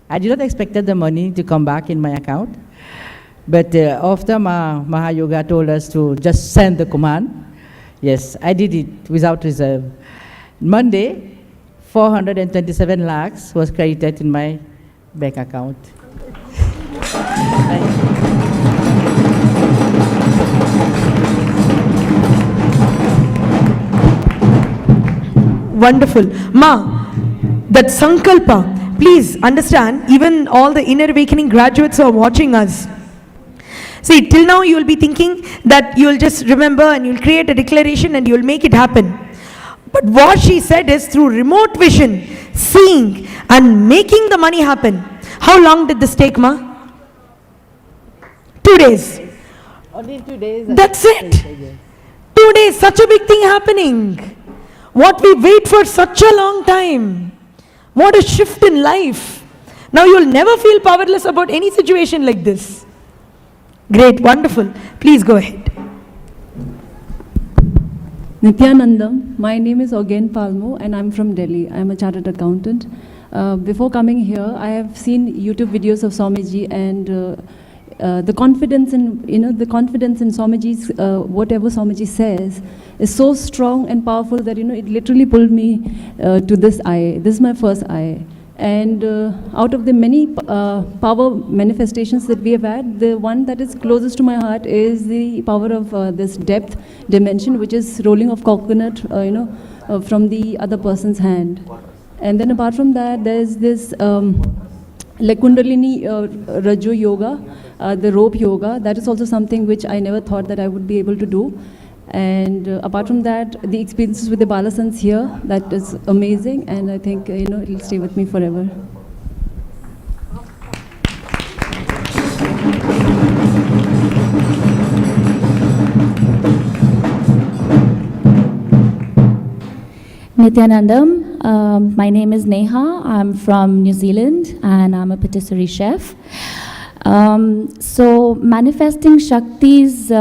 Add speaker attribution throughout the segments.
Speaker 1: I did not expect the money to come back in my account. But after Mahayoga told us to just send the command, yes, I did it without reserve. Monday, 427 lakhs was credited in my bank account.
Speaker 2: Wonderful. Ma, that Sankalpa, please understand, even all the Inner Awakening graduates who are watching us. See, till now you will be thinking that you will just remember and you will create a declaration and you will make it happen. But what she said is through remote vision, seeing and making the money happen. How long did this take, Ma? 2 days.
Speaker 1: Only 2 days.
Speaker 2: That's it. 2 days, such a big thing happening. What we wait for such a long time. What a shift in life. Now you will never feel powerless about any situation like this. Great, wonderful. Please go ahead.
Speaker 3: Nityanandam, my name is Ogen Palmo and I'm from Delhi. I'm a chartered accountant. Before coming here, I have seen YouTube videos of Swamiji and the confidence in, Swamiji's, whatever Swamiji says is so strong and powerful that, it literally pulled me to this eye. This is my first eye. And out of the many power manifestations that we have had, the one that is closest to my heart is the power of this depth dimension, which is rolling of coconut, from the other person's hand. And then apart from that, there's this like Kundalini Raju Yoga, the rope yoga. That is also something which I never thought that I would be able to do. And apart from that, the experiences with the Balasans here, that is amazing, and I think, it will stay with me forever.
Speaker 4: Nityanandam, my name is Neha. I'm from New Zealand and I'm a patisserie chef. So manifesting Shaktis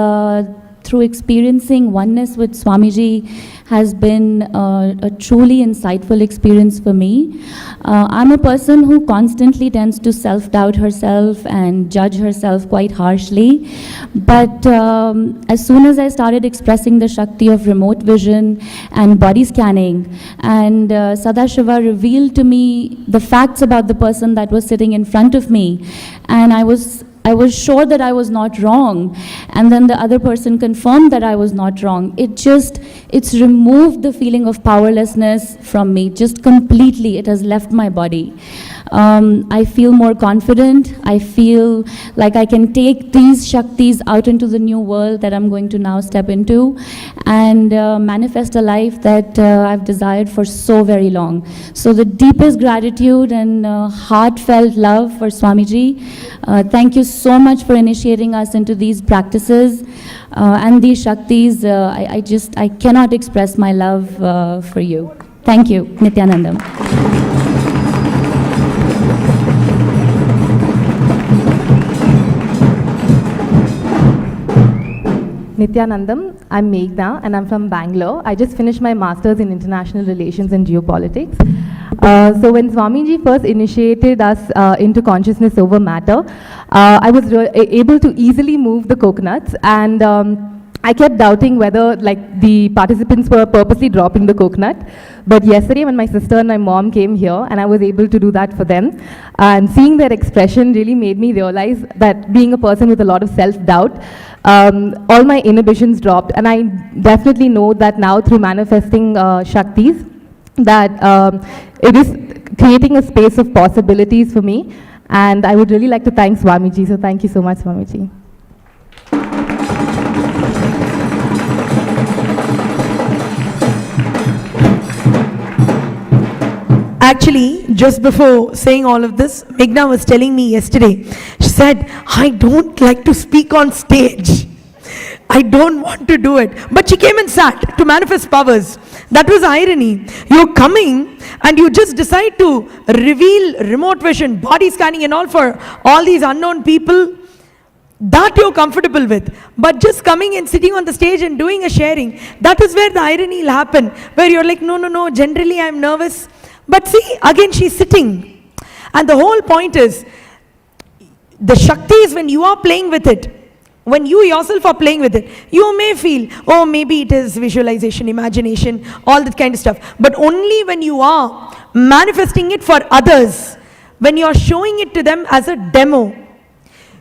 Speaker 4: through experiencing oneness with Swamiji has been a truly insightful experience for me. I'm a person who constantly tends to self-doubt herself and judge herself quite harshly. But as soon as I started expressing the Shakti of remote vision and body scanning, and Sadashiva revealed to me the facts about the person that was sitting in front of me, and I was sure that I was not wrong, and then the other person confirmed that I was not wrong. It's removed the feeling of powerlessness from me, just completely. It has left my body. I feel more confident. I feel like I can take these Shaktis out into the new world that I'm going to now step into and manifest a life that I've desired for so very long. So the deepest gratitude and heartfelt love for Swamiji. Thank you so much for initiating us into these practices and these Shaktis. I cannot express my love for you. Thank you, Nityanandam.
Speaker 5: Nityanandam, I'm Meghna and I'm from Bangalore. I just finished my Masters in International Relations and Geopolitics. So when Swamiji first initiated us into consciousness over matter, I was able to easily move the coconuts, and I kept doubting whether the participants were purposely dropping the coconut. But yesterday when my sister and my mom came here and I was able to do that for them, and seeing their expression really made me realize that being a person with a lot of self-doubt, all my inhibitions dropped. And I definitely know that now through manifesting Shaktis, that it is creating a space of possibilities for me. And I would really like to thank Swamiji. So thank you so much, Swamiji.
Speaker 2: Actually, just before saying all of this, Meghna was telling me yesterday, she said, I don't like to speak on stage. I don't want to do it. But she came and sat to manifest powers. That was irony. You're coming and you just decide to reveal remote vision, body scanning and all for all these unknown people. That you're comfortable with. But just coming and sitting on the stage and doing a sharing, that is where the irony will happen. Where you're like, no, generally I'm nervous. But see, again she's sitting. And the whole point is, the Shaktis, when you are playing with it, when you yourself are playing with it, you may feel, oh, maybe it is visualization, imagination, all that kind of stuff. But only when you are manifesting it for others, when you are showing it to them as a demo,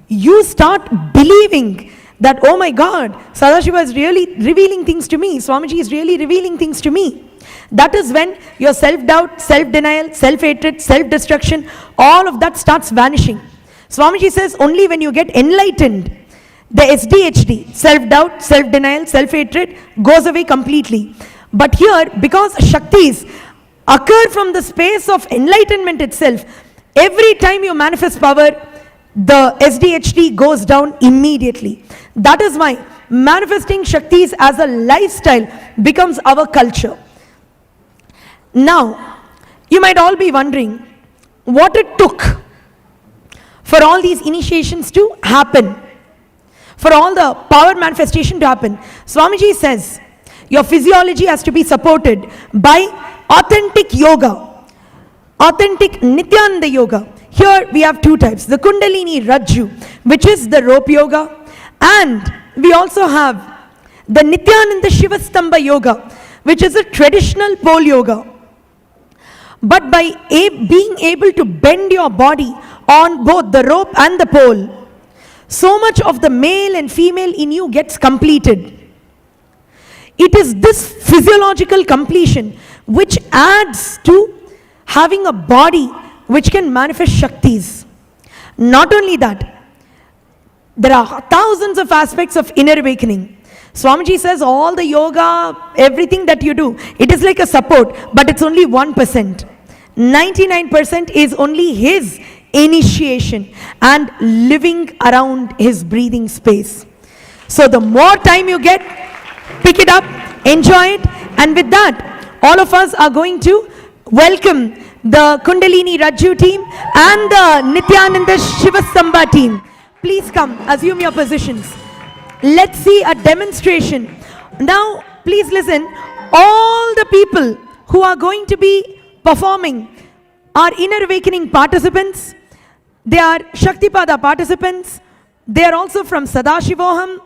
Speaker 2: you start believing that, oh my God, Sadashiva is really revealing things to me, Swamiji is really revealing things to me. That is when your self-doubt, self-denial, self-hatred, self-destruction, all of that starts vanishing. Swamiji says only when you get enlightened, the SDHD, self-doubt, self-denial, self-hatred, goes away completely. But here, because Shaktis occur from the space of enlightenment itself, every time you manifest power, the SDHD goes down immediately. That is why manifesting Shaktis as a lifestyle becomes our culture. Now, you might all be wondering what it took for all these initiations to happen, for all the power manifestation to happen. Swamiji says, your physiology has to be supported by authentic yoga, authentic Nityananda yoga. Here we have two types, the Kundalini Rajju, which is the rope yoga, and we also have the Nityananda Shivastamba yoga, which is a traditional pole yoga. But by being able to bend your body on both the rope and the pole, so much of the male and female in you gets completed. It is this physiological completion which adds to having a body which can manifest Shaktis. Not only that, there are thousands of aspects of inner awakening. Swamiji says all the yoga, everything that you do, it is like a support, but it's only 1%. 99% is only his initiation and living around his breathing space. So the more time you get, pick it up, enjoy it, and with that, all of us are going to welcome the Kundalini Rajju team and the Nityananda Shivastamba team. Please come, assume your positions. Let's see a demonstration. Now, please listen, all the people who are going to be performing are inner awakening participants. They are Shaktipada participants. They are also from Sadashivoham.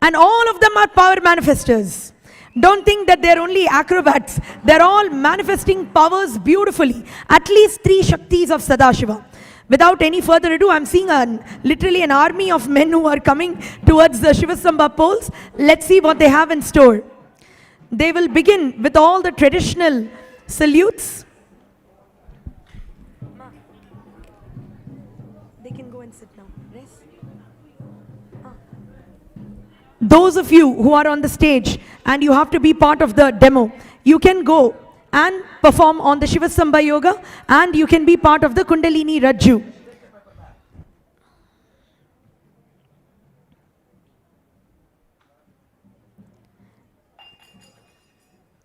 Speaker 2: And all of them are power manifestors. Don't think that they're only acrobats. They're all manifesting powers beautifully. At least 3 Shaktis of Sadashiva. Without any further ado, I'm seeing literally an army of men who are coming towards the Shivastamba poles. Let's see what they have in store. They will begin with all the traditional salutes. They can go and sit now. Rest. Those of you who are on the stage and you have to be part of the demo, you can go and perform on the Shivastamba yoga, and you can be part of the Kundalini Rajju.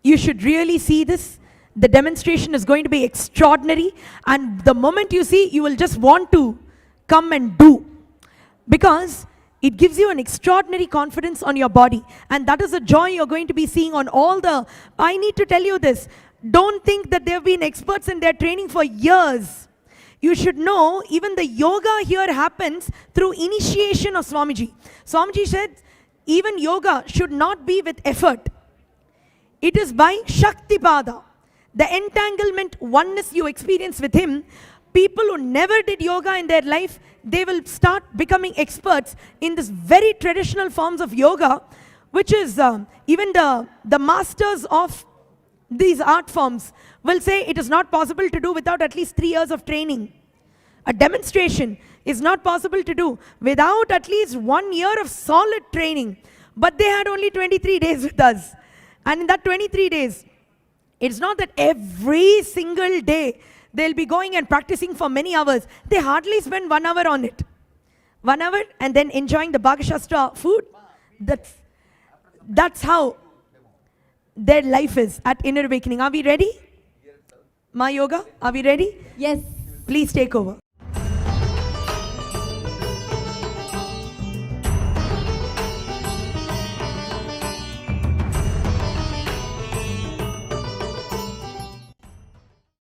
Speaker 2: You should really see this. The demonstration is going to be extraordinary, and the moment you see, you will just want to come and do, because it gives you an extraordinary confidence on your body, and that is a joy you're going to be seeing on all the... I need to tell you this. Don't think that they've been experts in their training for years. You should know, even the yoga here happens through initiation of Swamiji. Swamiji said, even yoga should not be with effort. It is by Shaktipada, the entanglement, oneness you experience with him. People who never did yoga in their life, they will start becoming experts in this very traditional forms of yoga, which is even the masters of these art forms will say it is not possible to do without at least 3 years of training. A demonstration is not possible to do without at least 1 year of solid training. But they had only 23 days with us. And in that 23 days, it's not that every single day they'll be going and practicing for many hours. They hardly spend 1 hour on it. 1 hour and then enjoying the Bhagashastra food. That's how their life is at Inner Awakening. Are we ready? Ma Yoga, are we ready?
Speaker 6: Yes.
Speaker 2: Please take over.